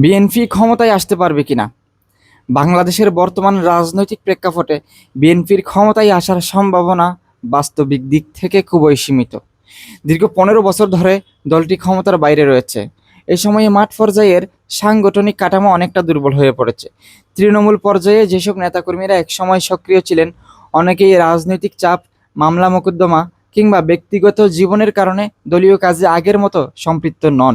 BNP ক্ষমতায় আসতে পারবে কিনা? বাংলাদেশের বর্তমান রাজনৈতিক প্রেক্ষাপটে বিএনপির ক্ষমতায় আসার সম্ভাবনা বাস্তবিক দিক থেকে খুবই সীমিত। দীর্ঘ ১৫ বছর ধরে দলটি ক্ষমতার বাইরে রয়েছে। এ সময়ে মাঠ পর্যায়ের সাংগঠনিক কাঠামো অনেকটা দুর্বল হয়ে পড়েছে। তৃণমূল পর্যায়ে যেসব নেতাকর্মীরা একসময় সক্রিয় ছিলেন, অনেকেই রাজনৈতিক চাপ, মামলা মোকদ্দমা কিংবা ব্যক্তিগত জীবনের কারণে দলীয় কাজে আগের মতো সম্পৃক্ত নন।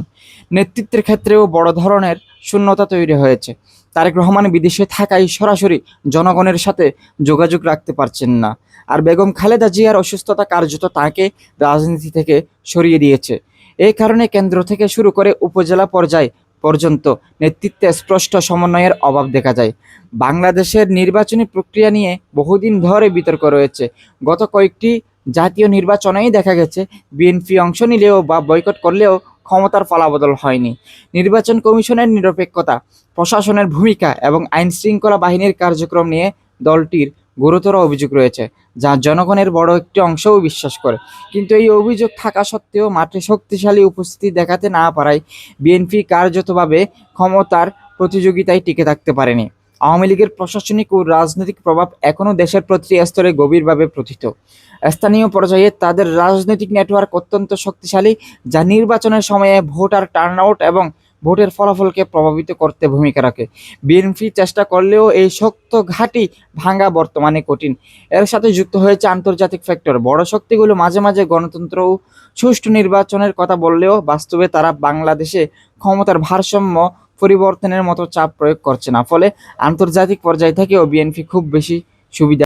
নেতৃত্বের ক্ষেত্রেও বড় ধরনের শূন্যতা তৈরি হয়েছে। তারেক রহমান বিদেশে থাকায় সরাসরি জনগণের সাথে যোগাযোগ রাখতে পারছেন না। আর বেগম খালেদা জিয়ার অসুস্থতা কার্যত তাঁকে রাজনীতি থেকে সরিয়ে দিয়েছে। এই কারণে কেন্দ্র থেকে শুরু করে উপজেলা পর্যায় পর্যন্ত নেতৃত্বে স্পষ্ট সমন্বয়ের অভাব দেখা যায়। বাংলাদেশের নির্বাচনী প্রক্রিয়া নিয়ে বহুদিন ধরে বিতর্ক রয়েছে। গত কয়েকটি জাতীয় নির্বাচনেই দেখা গেছে বিএনপি অংশ নিলেও বা বয়কট করলেও ক্ষমতার ফলাবদল হয়নি। নির্বাচন কমিশনের নিরপেক্ষতা, প্রশাসনের ভূমিকা এবং আইনশৃঙ্খলা বাহিনীর কার্যক্রম নিয়ে দলটির গুরুতর অভিযোগ রয়েছে, যা জনগণের বড় একটি অংশও বিশ্বাস করে। কিন্তু এই অভিযোগ থাকা সত্ত্বেও মাঠে শক্তিশালী উপস্থিতি দেখাতে না পারায় বিএনপি কার্যতভাবে ক্ষমতার প্রতিযোগিতায় টিকে থাকতে পারেনি। আওয়ামী লীগের প্রশাসনিক ও রাজনৈতিক প্রভাব এখনও দেশের প্রতিটি স্তরে গভীরভাবে প্রথিত। স্থানীয় পর্যায়ে তাদের রাজনৈতিক নেটওয়ার্ক অত্যন্ত শক্তিশালী, যা নির্বাচনের সময়ে ভোটার টার্নআউট এবং ভোটের ফলাফলকে প্রভাবিত করতে ভূমিকা রাখে। বিএনপি চেষ্টা করলেও এই শক্ত ঘাঁটি ভাঙা বর্তমানে কঠিন। এর সাথে যুক্ত হয়েছে আন্তর্জাতিক ফ্যাক্টর। বড় শক্তিগুলো মাঝে মাঝে গণতন্ত্র ও সুষ্ঠু নির্বাচনের কথা বললেও বাস্তবে তারা বাংলাদেশে ক্ষমতার ভারসাম্য পরিবর্তনের মতো চাপ প্রয়োগ করছে না। ফলে আন্তর্জাতিক পর্যায় থেকেও বিএনপি খুব বেশি সুবিধা